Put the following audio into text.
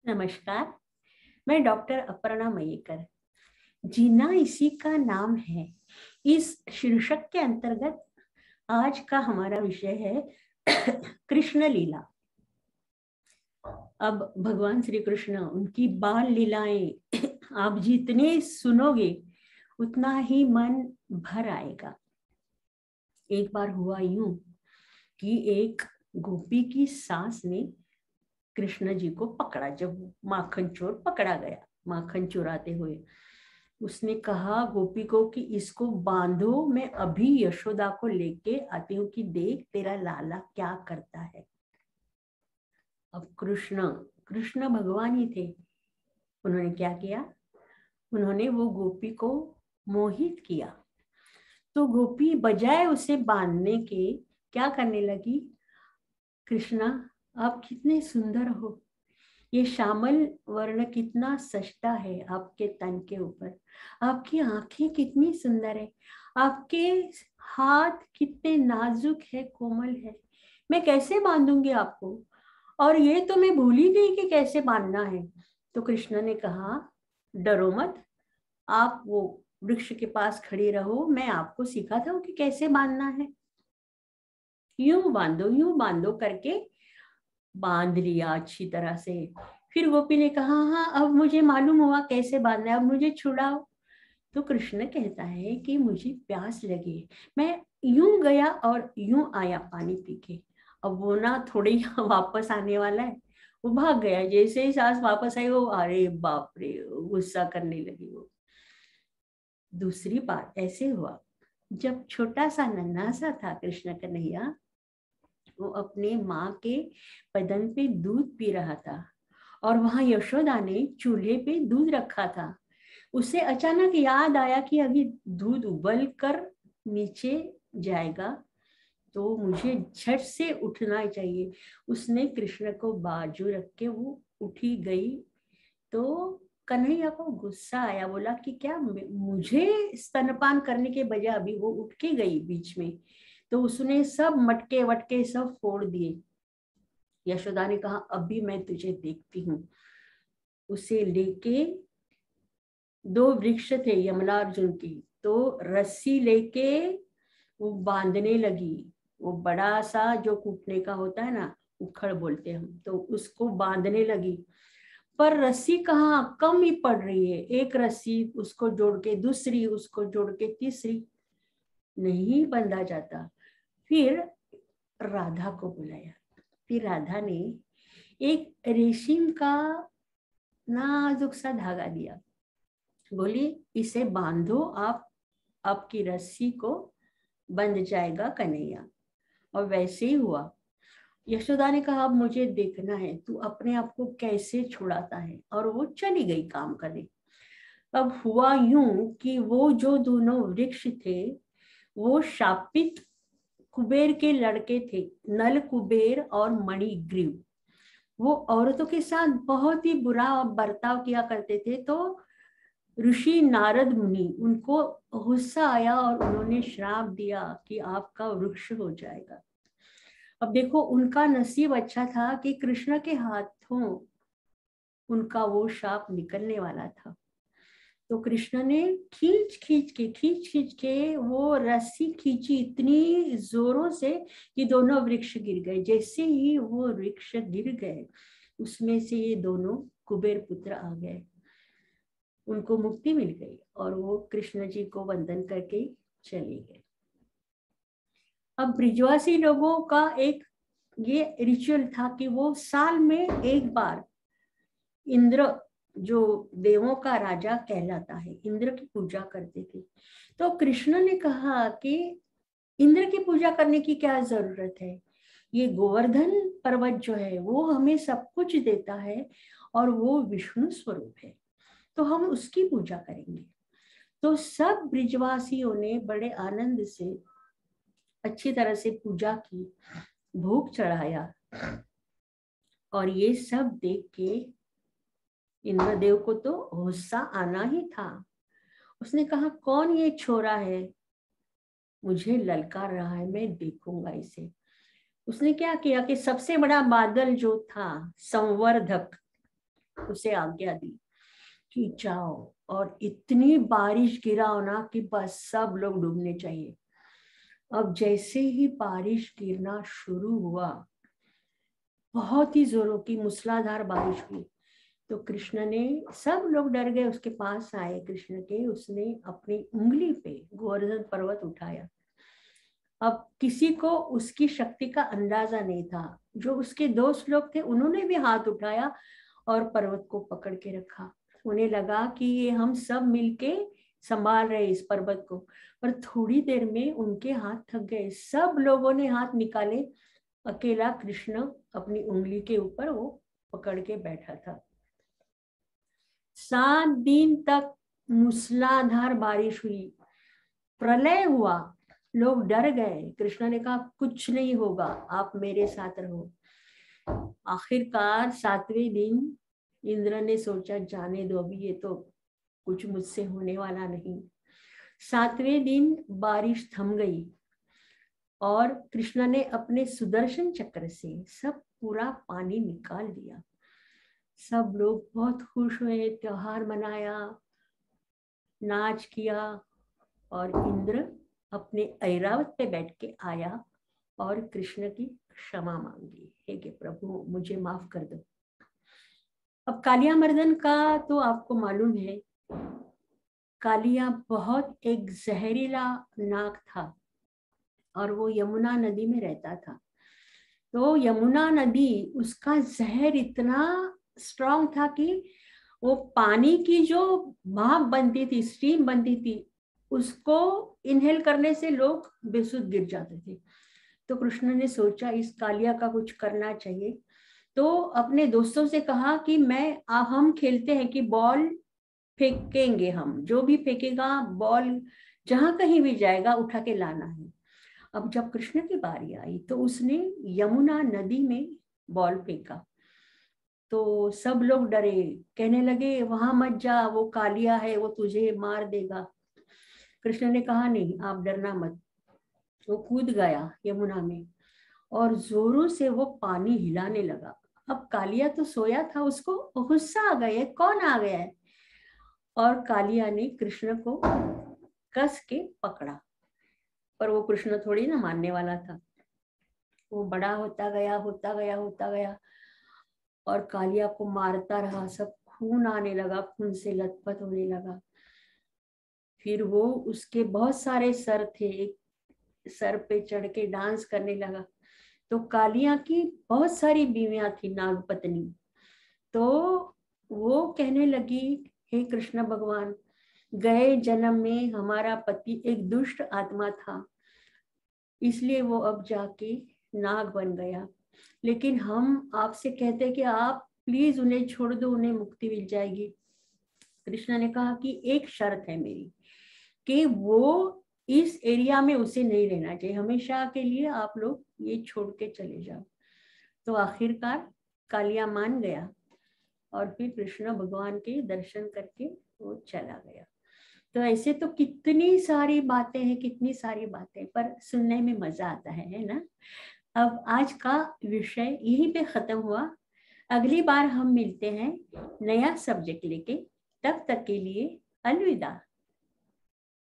नमस्कार। मैं डॉक्टर अपर्णा मयेकर। जीना इसी का नाम है। इस शीर्षक के अंतर्गत आज का हमारा विषय है कृष्ण लीला। अब भगवान श्री कृष्ण, उनकी बाल लीलाएं आप जितने सुनोगे उतना ही मन भर आएगा। एक बार हुआ यूं कि एक गोपी की सास ने कृष्ण जी को पकड़ा। जब माखन चोर पकड़ा गया माखन चुराते हुए, उसने कहा गोपी को कि इसको बांधो, मैं अभी यशोदा को लेके आती हूँ कि देख तेरा लाला क्या करता है। अब कृष्ण कृष्ण भगवान ही थे। उन्होंने क्या किया? उन्होंने वो गोपी को मोहित किया। तो गोपी बजाय उसे बांधने के क्या करने लगी? कृष्णा, आप कितने सुंदर हो, ये श्यामल वर्ण कितना सजता है आपके तन के ऊपर, आपकी आंखें कितनी सुंदर है, आपके हाथ कितने नाजुक है, कोमल है, मैं कैसे बांधूंगी आपको? और ये तो मैं भूल ही गई कि कैसे बांधना है। तो कृष्ण ने कहा, डरो मत, आप वो वृक्ष के पास खड़ी रहो, मैं आपको सिखाता हूँ कि कैसे बांधना है। यूं बांधो करके बांध लिया अच्छी तरह से। फिर गोपी ने कहा, हाँ अब मुझे मालूम हुआ कैसे बांधना है, अब मुझे छुड़ाओ। तो कृष्ण कहता है कि मुझे प्यास लगी, मैं यूं गया और यूं आया पानी पी के। अब वो ना थोड़े ही वापस आने वाला है, वो भाग गया। जैसे ही सास वापस आई, वो अरे बाप रे, गुस्सा करने लगी। वो दूसरी बार ऐसे हुआ, जब छोटा सा नन्हा सा था कृष्ण कन्हैया, वो अपने माँ के बदन पे दूध पी रहा था और वहां यशोदा ने चूल्हे पे दूध रखा था। उसे अचानक याद आया कि अभी दूध उबल कर नीचे जाएगा, तो मुझे झट से उठना चाहिए। उसने कृष्ण को बाजू रख के वो उठी गई। तो कन्हैया को गुस्सा आया, बोला कि क्या मुझे स्तनपान करने के बजाय अभी वो उठ के गई बीच में। तो उसने सब मटके वटके सब फोड़ दिए। यशोदा ने कहा, अभी मैं तुझे देखती हूँ। उसे लेके, दो वृक्ष थे यमला अर्जुन की, तो रस्सी लेके वो बांधने लगी। वो बड़ा सा जो कूटने का होता है ना, उखड़ बोलते हैं हम, तो उसको बांधने लगी। पर रस्सी कहाँ, कम ही पड़ रही है। एक रस्सी उसको जोड़ के दूसरी, उसको जोड़ के तीसरी, नहीं बंधा जाता। फिर राधा को बुलाया। फिर राधा ने एक रेशम का नाजुक सा धागा दिया, बोली इसे बांधो, आप आपकी रस्सी को बंध जाएगा कन्हैया। और वैसे ही हुआ। यशोदा ने कहा, अब मुझे देखना है तू अपने आप को कैसे छुड़ाता है। और वो चली गई काम करने। अब हुआ यूं कि वो जो दोनों वृक्ष थे, वो शापित कुबेर के लड़के थे, नल कुबेर और मणिग्रीव। वो औरतों के साथ बहुत ही बुरा बर्ताव किया करते थे। तो ऋषि नारद मुनि, उनको गुस्सा आया और उन्होंने श्राप दिया कि आपका वृक्ष हो जाएगा। अब देखो, उनका नसीब अच्छा था कि कृष्ण के हाथों उनका वो शाप निकलने वाला था। तो कृष्ण ने खींच खींच के वो रस्सी खींची इतनी जोरों से कि दोनों वृक्ष गिर गए। जैसे ही वो वृक्ष गिर गए, उसमें से ये दोनों कुबेर पुत्र आ गए, उनको मुक्ति मिल गई और वो कृष्ण जी को वंदन करके चले गए। अब ब्रिजवासी लोगों का एक ये रिचुअल था कि वो साल में एक बार इंद्र, जो देवों का राजा कहलाता है, इंद्र की पूजा करते थे। तो कृष्ण ने कहा कि इंद्र की पूजा करने की क्या जरूरत है, ये गोवर्धन पर्वत जो है वो हमें सब कुछ देता है और वो विष्णु स्वरूप है, तो हम उसकी पूजा करेंगे। तो सब ब्रिजवासियों ने बड़े आनंद से अच्छी तरह से पूजा की, भोग चढ़ाया। और ये सब देख के इंद्रदेव को तो गुस्सा आना ही था। उसने कहा, कौन ये छोरा है, मुझे ललकार रहा है, मैं देखूंगा इसे। उसने क्या किया कि सबसे बड़ा बादल जो था, संवर्धक, उसे आज्ञा दी कि जाओ और इतनी बारिश गिराओ ना कि बस सब लोग डूबने चाहिए। अब जैसे ही बारिश गिरना शुरू हुआ, बहुत ही जोरों की मूसलाधार बारिश हुई, तो कृष्ण ने, सब लोग डर गए, उसके पास आए कृष्ण के, उसने अपनी उंगली पे गोवर्धन पर्वत उठाया। अब किसी को उसकी शक्ति का अंदाजा नहीं था। जो उसके दोस्त लोग थे उन्होंने भी हाथ उठाया और पर्वत को पकड़ के रखा। उन्हें लगा कि ये हम सब मिलके संभाल रहे इस पर्वत को, पर थोड़ी देर में उनके हाथ थक गए। सब लोगों ने हाथ निकाले, अकेला कृष्ण अपनी उंगली के ऊपर वो पकड़ के बैठा था। 7 दिन तक मूसलाधार बारिश हुई, प्रलय हुआ, लोग डर गए। कृष्ण ने कहा कुछ नहीं होगा, आप मेरे साथ रहो। आखिरकार 7वें दिन इंद्र ने सोचा जाने दो, अभी ये तो कुछ मुझसे होने वाला नहीं। 7वें दिन बारिश थम गई और कृष्ण ने अपने सुदर्शन चक्र से सब पूरा पानी निकाल दिया। सब लोग बहुत खुश हुए, त्योहार मनाया, नाच किया, और इंद्र अपने ऐरावत पे बैठ के आया और कृष्ण की क्षमा मांगी, हे कि प्रभु मुझे माफ कर दो। अब कालिया मर्दन का तो आपको मालूम है, कालिया बहुत एक जहरीला नाग था और वो यमुना नदी में रहता था। तो यमुना नदी, उसका जहर इतना स्ट्रांग था कि वो पानी की जो भाप बनती थी, स्टीम बनती थी, उसको इनहेल करने से लोग बेसुध गिर जाते थे। तो कृष्ण ने सोचा इस कालिया का कुछ करना चाहिए। तो अपने दोस्तों से कहा कि हम खेलते हैं कि बॉल फेंकेंगे, हम जो भी फेंकेगा बॉल जहां कहीं भी जाएगा उठा के लाना है। अब जब कृष्ण की बारी आई तो उसने यमुना नदी में बॉल फेंका, तो सब लोग डरे, कहने लगे वहां मत जा, वो कालिया है, वो तुझे मार देगा। कृष्ण ने कहा नहीं, आप डरना मत। वो कूद गया यमुना में और जोरों से वो पानी हिलाने लगा। अब कालिया तो सोया था, उसको गुस्सा आ गया, कौन आ गया है, और कालिया ने कृष्ण को कस के पकड़ा। पर वो कृष्ण थोड़ी ना मानने वाला था। वो बड़ा होता गया, होता गया, होता गया, और कालिया को मारता रहा। सब खून आने लगा, खून से लथपथ होने लगा। फिर वो, उसके बहुत सारे सर थे, एक सर पे चढ़ के डांस करने लगा। तो कालिया की बहुत सारी बीवियां थी, नागपत्नी। तो वो कहने लगी, हे कृष्ण भगवान, गए जन्म में हमारा पति एक दुष्ट आत्मा था, इसलिए वो अब जाके नाग बन गया। लेकिन हम आपसे कहते कि आप प्लीज उन्हें छोड़ दो, उन्हें मुक्ति मिल जाएगी। कृष्ण ने कहा कि एक शर्त है मेरी, कि वो इस एरिया में उसे नहीं रहना चाहिए, हमेशा के लिए आप लोग ये छोड़ के चले जाओ। तो आखिरकार कालिया मान गया और फिर कृष्ण भगवान के दर्शन करके वो चला गया। तो ऐसे तो कितनी सारी बातें हैं, कितनी सारी बातें, पर सुनने में मजा आता है ना। अब आज का विषय यहीं पे खत्म हुआ। अगली बार हम मिलते हैं नया सब्जेक्ट लेके, तब तक के लिए अलविदा।